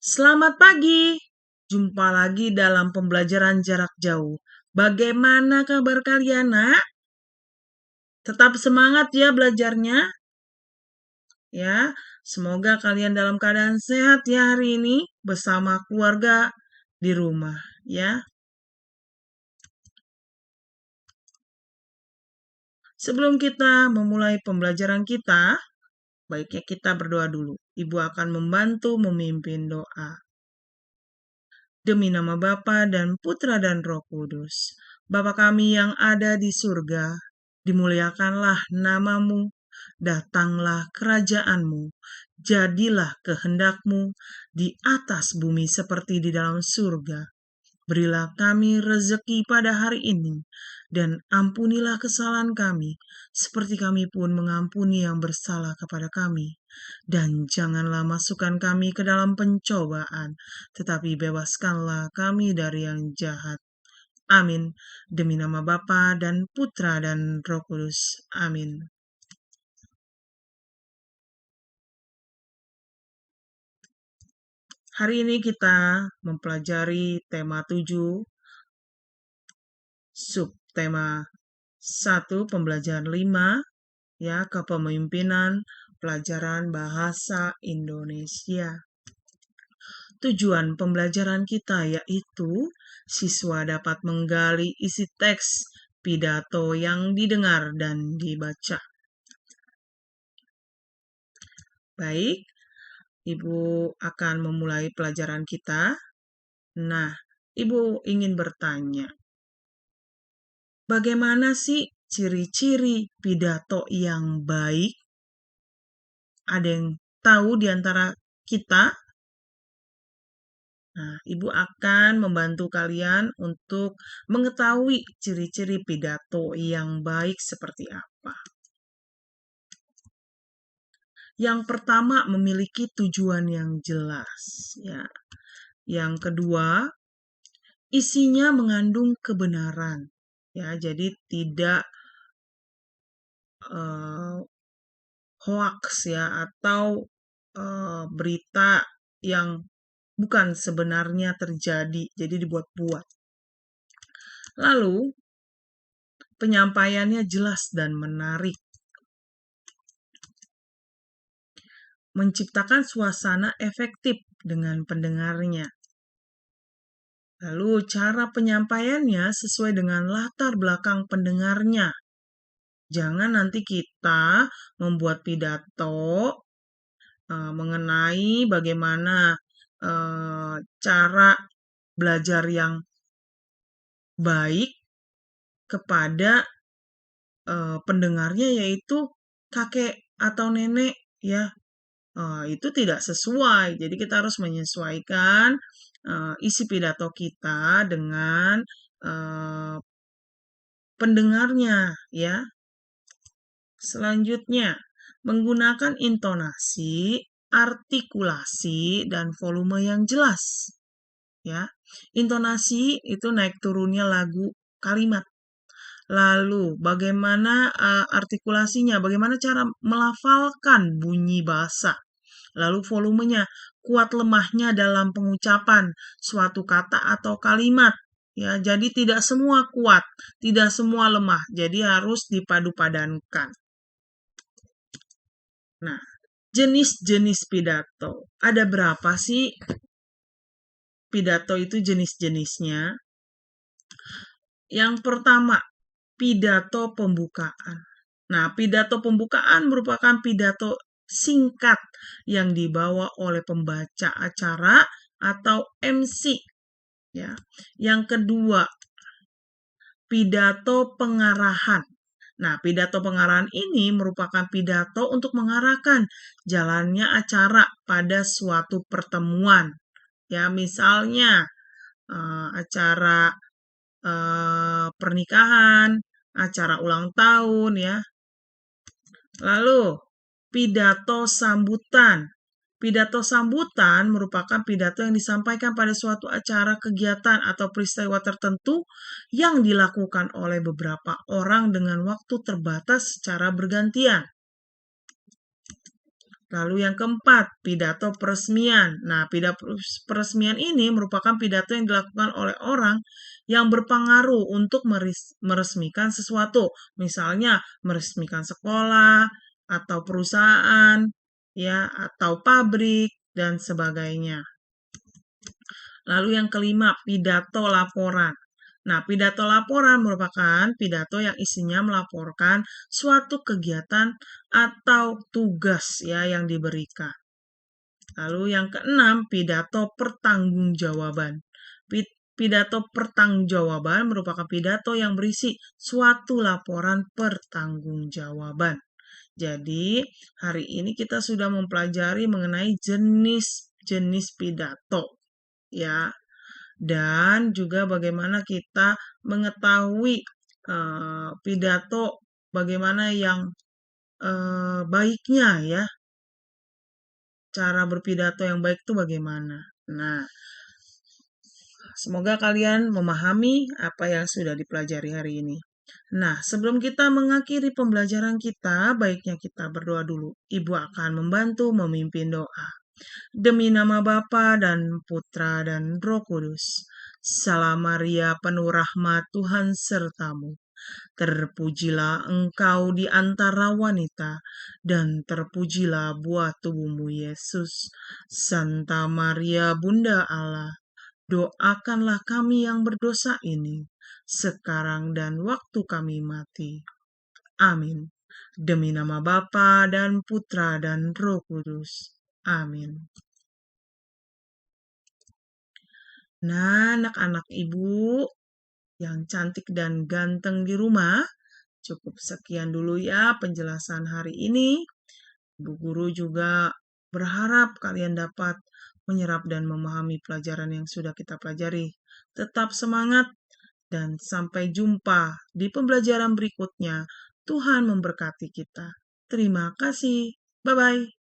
Selamat pagi, jumpa lagi dalam pembelajaran jarak jauh. Bagaimana kabar kalian, Nak? Tetap semangat ya belajarnya. Ya, semoga kalian dalam keadaan sehat ya hari ini bersama keluarga di rumah, ya. Sebelum kita memulai pembelajaran kita, baiknya kita berdoa dulu. Ibu akan membantu memimpin doa. Demi nama Bapa dan Putra dan Roh Kudus. Bapa kami yang ada di surga, dimuliakanlah namamu, datanglah kerajaanmu, jadilah kehendakmu di atas bumi seperti di dalam surga. Berilah kami rezeki pada hari ini, dan ampunilah kesalahan kami, seperti kami pun mengampuni yang bersalah kepada kami. Dan janganlah masukkan kami ke dalam pencobaan, tetapi bebaskanlah kami dari yang jahat. Amin. Demi nama Bapa dan Putra dan Roh Kudus. Amin. Hari ini kita mempelajari tema 7, subtema 1, pembelajaran 5, ya, kepemimpinan pelajaran bahasa Indonesia. Tujuan pembelajaran kita yaitu siswa dapat menggali isi teks pidato yang didengar dan dibaca. Baik, Ibu akan memulai pelajaran kita. Nah, Ibu ingin bertanya, bagaimana sih ciri-ciri pidato yang baik? Ada yang tahu di antara kita? Nah, Ibu akan membantu kalian untuk mengetahui ciri-ciri pidato yang baik seperti apa. Yang pertama, memiliki tujuan yang jelas, ya. Yang kedua, isinya mengandung kebenaran, ya. Jadi tidak hoax, ya, atau berita yang bukan sebenarnya terjadi, jadi dibuat-buat. Lalu, penyampaiannya jelas dan menarik. Menciptakan suasana efektif dengan pendengarnya. Lalu, cara penyampaiannya sesuai dengan latar belakang pendengarnya. Jangan nanti kita membuat pidato mengenai bagaimana cara belajar yang baik kepada pendengarnya, yaitu kakek atau nenek, ya. Itu tidak sesuai. Jadi kita harus menyesuaikan isi pidato kita dengan pendengarnya, ya. Selanjutnya, menggunakan intonasi, artikulasi, dan volume yang jelas. Ya, intonasi itu naik turunnya lagu kalimat. Lalu, bagaimana artikulasinya? Bagaimana cara melafalkan bunyi bahasa? Lalu volumenya, kuat lemahnya dalam pengucapan suatu kata atau kalimat. Ya, jadi tidak semua kuat, tidak semua lemah. Jadi harus dipadu-padankan. Nah, jenis-jenis pidato. Ada berapa sih pidato itu jenis-jenisnya? Yang pertama, pidato pembukaan. Nah, pidato pembukaan merupakan pidato singkat yang dibawa oleh pembaca acara atau MC. Ya. Yang kedua, pidato pengarahan. Nah, pidato pengarahan ini merupakan pidato untuk mengarahkan jalannya acara pada suatu pertemuan. Ya, misalnya acara pernikahan, acara ulang tahun, ya. Lalu, pidato sambutan. Pidato sambutan merupakan pidato yang disampaikan pada suatu acara, kegiatan, atau peristiwa tertentu yang dilakukan oleh beberapa orang dengan waktu terbatas secara bergantian. Lalu yang keempat, pidato peresmian. Nah, pidato peresmian ini merupakan pidato yang dilakukan oleh orang yang berpengaruh untuk meresmikan sesuatu. Misalnya, meresmikan sekolah, atau perusahaan, ya, atau pabrik, dan sebagainya. Lalu yang kelima, pidato laporan. Nah, pidato laporan merupakan pidato yang isinya melaporkan suatu kegiatan atau tugas ya yang diberikan. Lalu yang keenam, pidato pertanggungjawaban. Pidato pertanggungjawaban merupakan pidato yang berisi suatu laporan pertanggungjawaban. Jadi, hari ini kita sudah mempelajari mengenai jenis-jenis pidato ya. Dan juga bagaimana kita mengetahui pidato bagaimana yang baiknya ya. Cara berpidato yang baik itu bagaimana. Nah, semoga kalian memahami apa yang sudah dipelajari hari ini. Nah, sebelum kita mengakhiri pembelajaran kita, baiknya kita berdoa dulu. Ibu akan membantu memimpin doa. Demi nama Bapa dan Putra dan Roh Kudus. Salam Maria, penuh rahmat, Tuhan sertamu. Terpujilah engkau di antara wanita, dan terpujilah buah tubuhmu, Yesus. Santa Maria, Bunda Allah, doakanlah kami yang berdosa ini, sekarang dan waktu kami mati. Amin. Demi nama Bapa dan Putra dan Roh Kudus. Amin. Nah, anak-anak ibu yang cantik dan ganteng di rumah, cukup sekian dulu ya penjelasan hari ini. Ibu guru juga berharap kalian dapat menyerap dan memahami pelajaran yang sudah kita pelajari. Tetap semangat dan sampai jumpa di pembelajaran berikutnya. Tuhan memberkati kita. Terima kasih. Bye-bye.